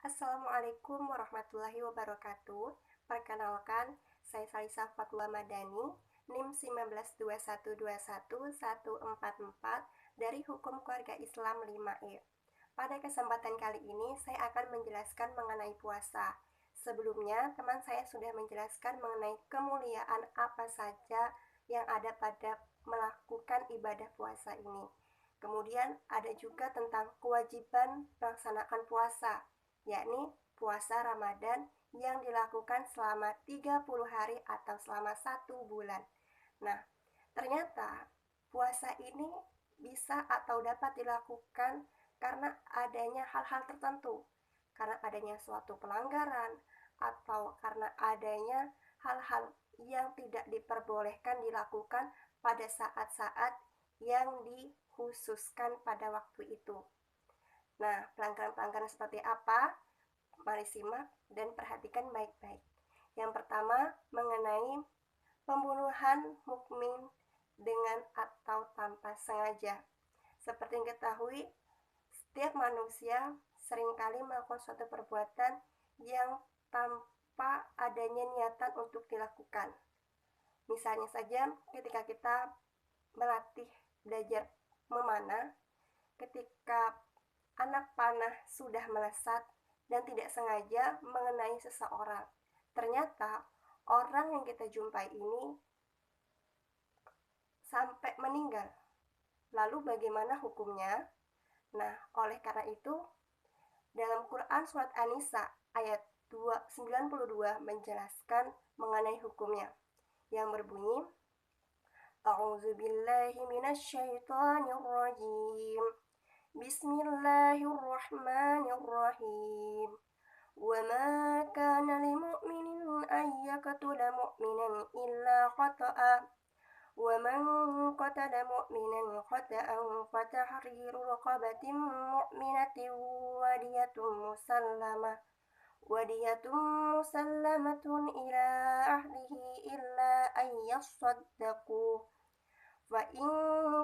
Assalamualaikum warahmatullahi wabarakatuh. Perkenalkan, saya Salisa Fatwa Madani, NIM 1921211144 dari Hukum Keluarga Islam 5E. Pada kesempatan kali ini, saya akan menjelaskan mengenai puasa. Sebelumnya, teman saya sudah menjelaskan mengenai kemuliaan apa saja yang ada pada melakukan ibadah puasa ini. Kemudian ada juga tentang kewajiban melaksanakan puasa, yakni puasa Ramadan yang dilakukan selama 30 hari atau selama 1 bulan. Nah, ternyata puasa ini bisa atau dapat dilakukan karena adanya hal-hal tertentu, karena adanya suatu pelanggaran, atau karena adanya hal-hal yang tidak diperbolehkan dilakukan pada saat-saat yang dikhususkan pada waktu itu. Nah, pelanggaran-pelanggaran seperti apa? Mari simak dan perhatikan baik-baik. Yang pertama, mengenai pembunuhan mukmin dengan atau tanpa sengaja. Seperti yang diketahui, setiap manusia seringkali melakukan suatu perbuatan yang tanpa adanya niatan untuk dilakukan. Misalnya saja ketika kita melatih belajar memanah, ketika anak panah sudah melesat dan tidak sengaja mengenai seseorang. Ternyata orang yang kita jumpai ini sampai meninggal. Lalu bagaimana hukumnya? Nah, oleh karena itu, dalam Quran surat An-Nisa ayat 92 menjelaskan mengenai hukumnya, yang berbunyi, A'udzubillahi minasyaitonirrajim. Bismillahirrahmanirrahim. وما كان لمؤمن أن يقتل مؤمنا إلا خطأ ومن قتل مؤمنا خطأ فتحرير رقبة مؤمنة ودية مسلمة إلى أهله إلا أن يصدقوا فإن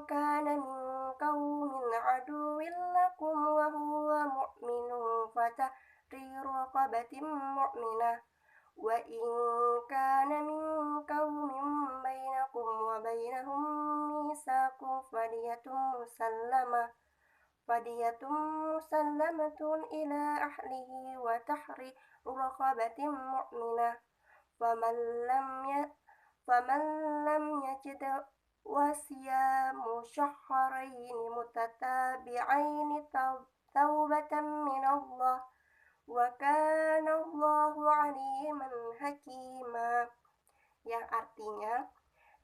كان من قوم عدو لكم وهو مؤمن فتحرير رقبة مؤمنة وإن كان من قوم بينكم وبينهم ميثاق فدية مسلمة إلى أهله وتحرير رقبة مؤمنة فمن لم يجد وصيام شهرين متتابعين توبة من الله وكان الله عليما حكيما, yang artinya,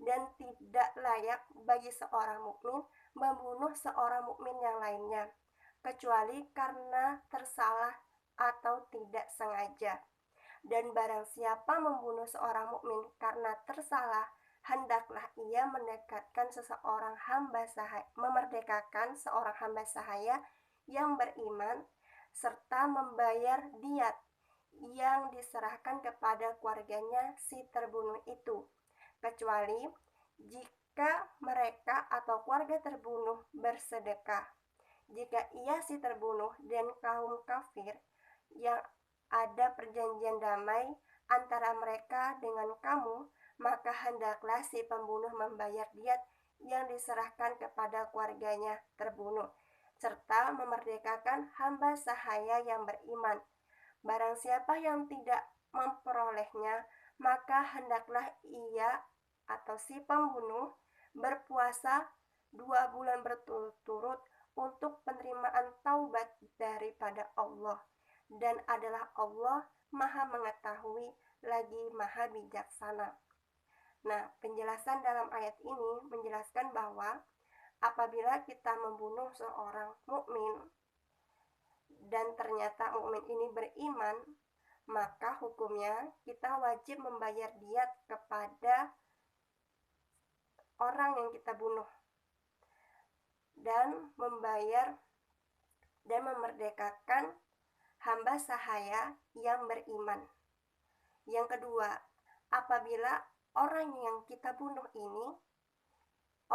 dan tidak layak bagi seorang mukmin membunuh seorang mukmin yang lainnya kecuali karena tersalah atau tidak sengaja. Dan barang siapa membunuh seorang mukmin karena tersalah, hendaklah ia memerdekakan seorang hamba sahaya yang beriman serta membayar diat yang diserahkan kepada keluarganya si terbunuh itu, kecuali jika mereka atau keluarga terbunuh bersedekah. Jika ia si terbunuh dan kaum kafir yang ada perjanjian damai antara mereka dengan kamu, maka hendaklah si pembunuh membayar diat yang diserahkan kepada keluarganya terbunuh, serta memerdekakan hamba sahaya yang beriman. Barang siapa yang tidak memperolehnya, maka hendaklah ia atau si pembunuh berpuasa 2 bulan berturut-turut untuk penerimaan taubat daripada Allah, dan adalah Allah Maha Mengetahui lagi Maha Bijaksana. Nah, penjelasan dalam ayat ini menjelaskan bahwa apabila kita membunuh seorang mukmin dan ternyata mukmin ini beriman, maka hukumnya kita wajib membayar diat kepada orang yang kita bunuh dan membayar dan memerdekakan hamba sahaya yang beriman. Yang kedua, apabila orang yang kita bunuh ini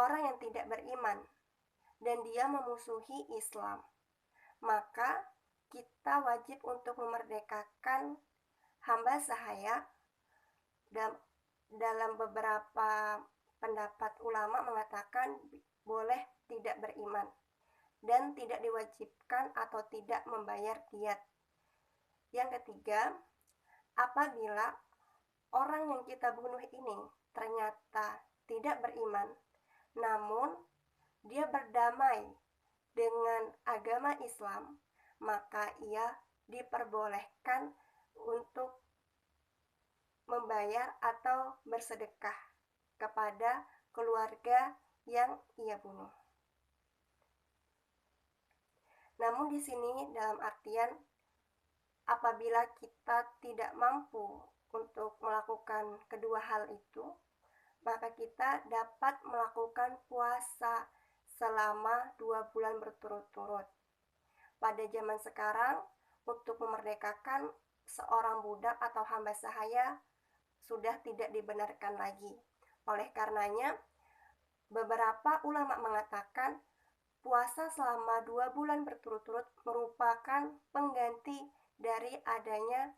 orang yang tidak beriman dan dia memusuhi Islam, maka kita wajib untuk memerdekakan hamba sahaya. Dalam beberapa pendapat ulama mengatakan boleh tidak beriman dan tidak diwajibkan atau tidak membayar diat. Yang ketiga, apabila orang yang kita bunuh ini ternyata tidak beriman, namun dia berdamai dengan agama Islam, maka ia diperbolehkan untuk membayar atau bersedekah kepada keluarga yang ia bunuh. Namun di sini dalam artian apabila kita tidak mampu untuk melakukan kedua hal itu, maka kita dapat melakukan puasa selama 2 bulan berturut-turut. Pada zaman sekarang, untuk memerdekakan seorang budak atau hamba sahaya sudah tidak dibenarkan lagi. Oleh karenanya, beberapa ulama mengatakan puasa selama 2 bulan berturut-turut merupakan pengganti dari adanya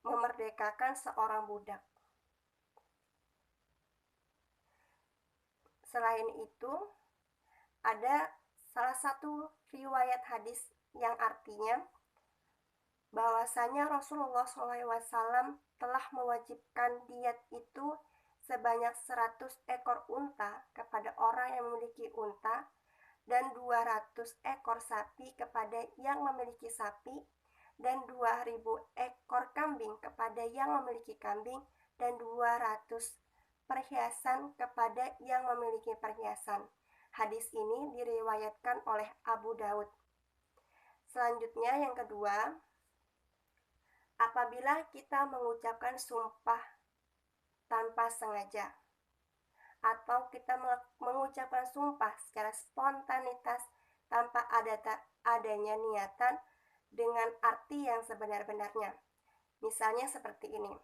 memerdekakan seorang budak. Selain itu, ada salah satu riwayat hadis yang artinya bahwasanya Rasulullah SAW telah mewajibkan diat itu sebanyak 100 ekor unta kepada orang yang memiliki unta dan 200 ekor sapi kepada yang memiliki sapi dan 2.000 ekor kambing kepada yang memiliki kambing dan 200 perhiasan kepada yang memiliki perhiasan. Hadis ini diriwayatkan oleh Abu Daud. Selanjutnya yang kedua, apabila kita mengucapkan sumpah tanpa sengaja atau kita mengucapkan sumpah secara spontanitas tanpa adanya niatan dengan arti yang sebenar-benarnya. Misalnya seperti ini.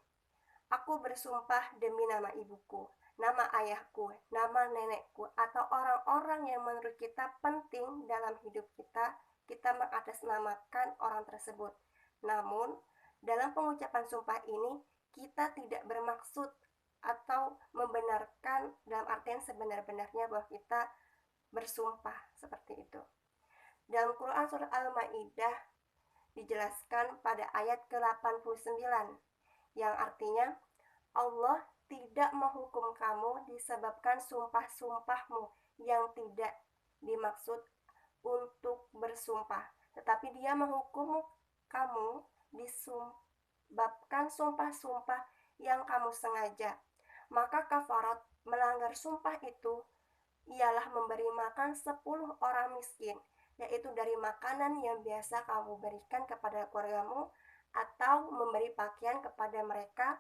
Aku bersumpah demi nama ibuku, nama ayahku, nama nenekku, atau orang-orang yang menurut kita penting dalam hidup kita mengatasnamakan orang tersebut. Namun, dalam pengucapan sumpah ini, kita tidak bermaksud atau membenarkan dalam artian sebenar-benarnya bahwa kita bersumpah seperti itu. Dalam Quran Surah Al-Ma'idah dijelaskan pada ayat ke-89 yang artinya Allah tidak menghukum kamu disebabkan sumpah-sumpahmu yang tidak dimaksud untuk bersumpah, tetapi Dia menghukum kamu disebabkan sumpah-sumpah yang kamu sengaja. Maka kafarat melanggar sumpah itu ialah memberi makan 10 orang miskin, yaitu dari makanan yang biasa kamu berikan kepada keluargamu, atau memberi pakaian kepada mereka,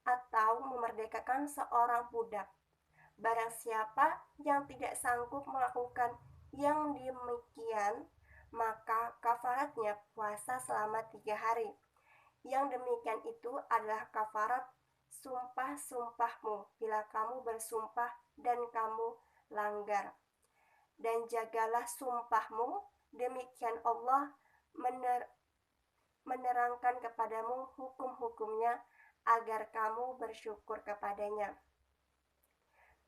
atau memerdekakan seorang budak. Barang siapa yang tidak sanggup melakukan yang demikian, maka kafaratnya puasa selama 3 hari. Yang demikian itu adalah kafarat sumpah-sumpahmu bila kamu bersumpah dan kamu langgar. Dan jagalah sumpahmu, demikian Allah menerangkan kepadamu hukum-hukumnya agar kamu bersyukur kepadanya.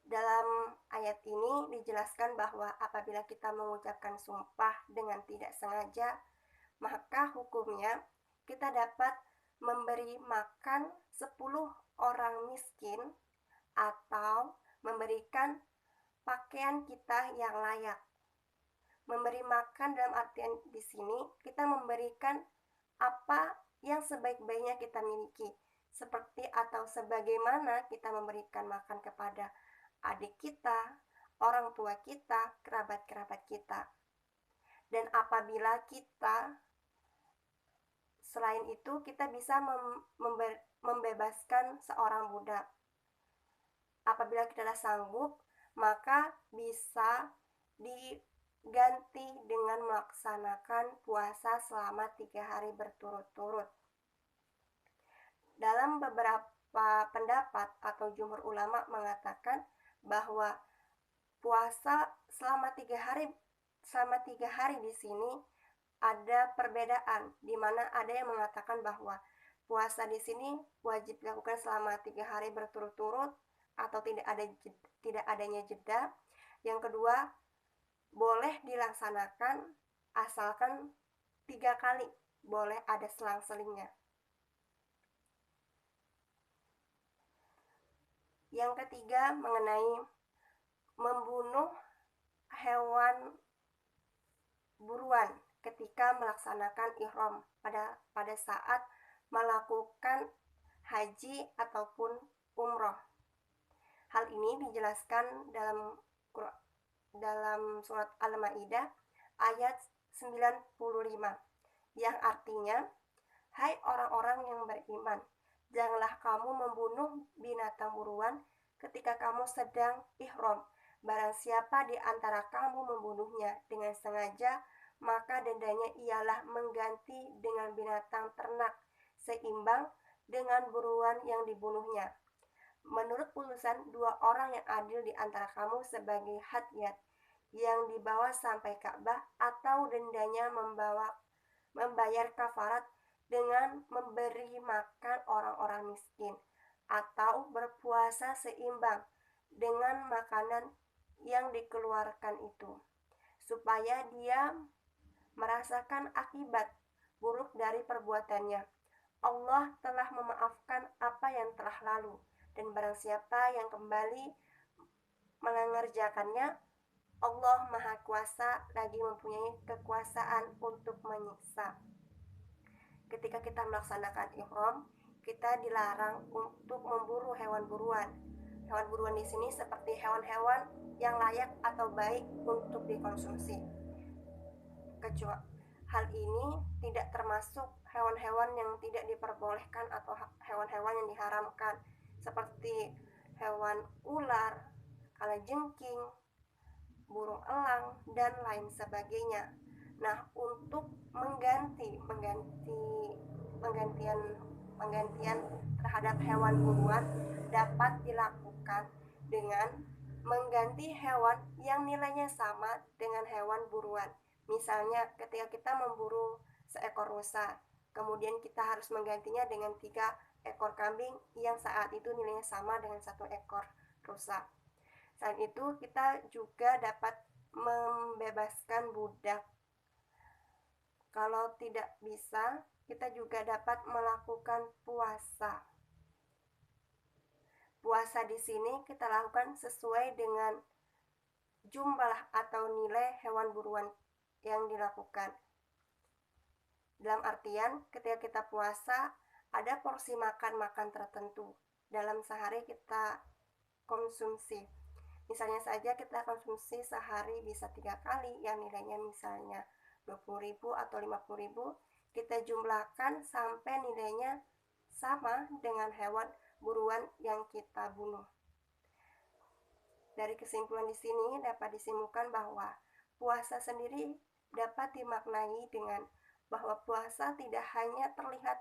Dalam ayat ini dijelaskan bahwa apabila kita mengucapkan sumpah dengan tidak sengaja, maka hukumnya kita dapat memberi makan 10 orang miskin atau memberikan pakaian kita yang layak. Memberi makan dalam artian di sini kita memberikan apa yang sebaik-baiknya kita miliki, seperti atau sebagaimana kita memberikan makan kepada adik kita, orang tua kita, kerabat-kerabat kita. Dan apabila kita selain itu kita bisa membebaskan seorang budak. Apabila kita sudah sanggup, maka bisa diganti dengan melaksanakan puasa selama 3 hari berturut-turut. Dalam beberapa pendapat atau jumhur ulama mengatakan bahwa puasa selama 3 hari di sini ada perbedaan, di mana ada yang mengatakan bahwa puasa di sini wajib dilakukan selama 3 hari berturut-turut atau tidak adanya jeda. Yang kedua, boleh dilaksanakan asalkan 3 kali, boleh ada selang-selingnya. Yang ketiga, mengenai membunuh hewan buruan ketika melaksanakan ihram pada saat melakukan haji ataupun umroh. Hal ini dijelaskan dalam surat Al-Maidah ayat 95 yang artinya, "Hai orang-orang yang beriman, janganlah kamu membunuh binatang buruan ketika kamu sedang ihram. Barang siapa di antara kamu membunuhnya dengan sengaja, maka dendanya ialah mengganti dengan binatang ternak seimbang dengan buruan yang dibunuhnya. Menurut putusan 2 orang yang adil di antara kamu sebagai hadyat yang dibawa sampai Ka'bah, atau dendanya membayar kafarat dengan memberi makan orang-orang miskin, atau berpuasa seimbang dengan makanan yang dikeluarkan itu, supaya dia merasakan akibat buruk dari perbuatannya. Allah telah memaafkan apa yang telah lalu, dan barang siapa yang kembali mengerjakannya, Allah Maha Kuasa lagi mempunyai kekuasaan untuk menyiksa." Ketika kita melaksanakan ihram, kita dilarang untuk memburu hewan buruan. Hewan buruan di sini seperti hewan-hewan yang layak atau baik untuk dikonsumsi. Hal ini tidak termasuk hewan-hewan yang tidak diperbolehkan atau hewan-hewan yang diharamkan, seperti hewan ular, kalajengking, burung elang, dan lain sebagainya. Nah, untuk penggantian terhadap hewan buruan dapat dilakukan dengan mengganti hewan yang nilainya sama dengan hewan buruan. Misalnya ketika kita memburu seekor rusa, kemudian kita harus menggantinya dengan 3 ekor kambing yang saat itu nilainya sama dengan 1 ekor rusa. Selain itu, kita juga dapat membebaskan budak. Kalau tidak bisa, kita juga dapat melakukan puasa. Puasa di sini kita lakukan sesuai dengan jumlah atau nilai hewan buruan yang dilakukan. Dalam artian, ketika kita puasa, ada porsi makan tertentu dalam sehari kita konsumsi. Misalnya saja kita konsumsi sehari bisa 3 kali, yang nilainya misalnya 20.000 atau 50.000, kita jumlahkan sampai nilainya sama dengan hewan buruan yang kita bunuh. Dari kesimpulan di sini dapat disimpulkan bahwa puasa sendiri dapat dimaknai dengan bahwa puasa tidak hanya terlihat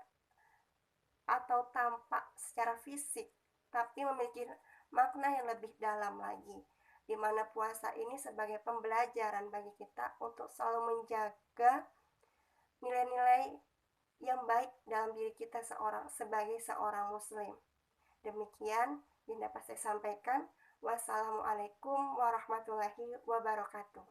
atau tampak secara fisik, tapi memiliki makna yang lebih dalam lagi, di mana puasa ini sebagai pembelajaran bagi kita untuk selalu menjaga nilai-nilai yang baik dalam diri kita sebagai seorang muslim. Demikian yang dapat saya sampaikan. Wassalamualaikum warahmatullahi wabarakatuh.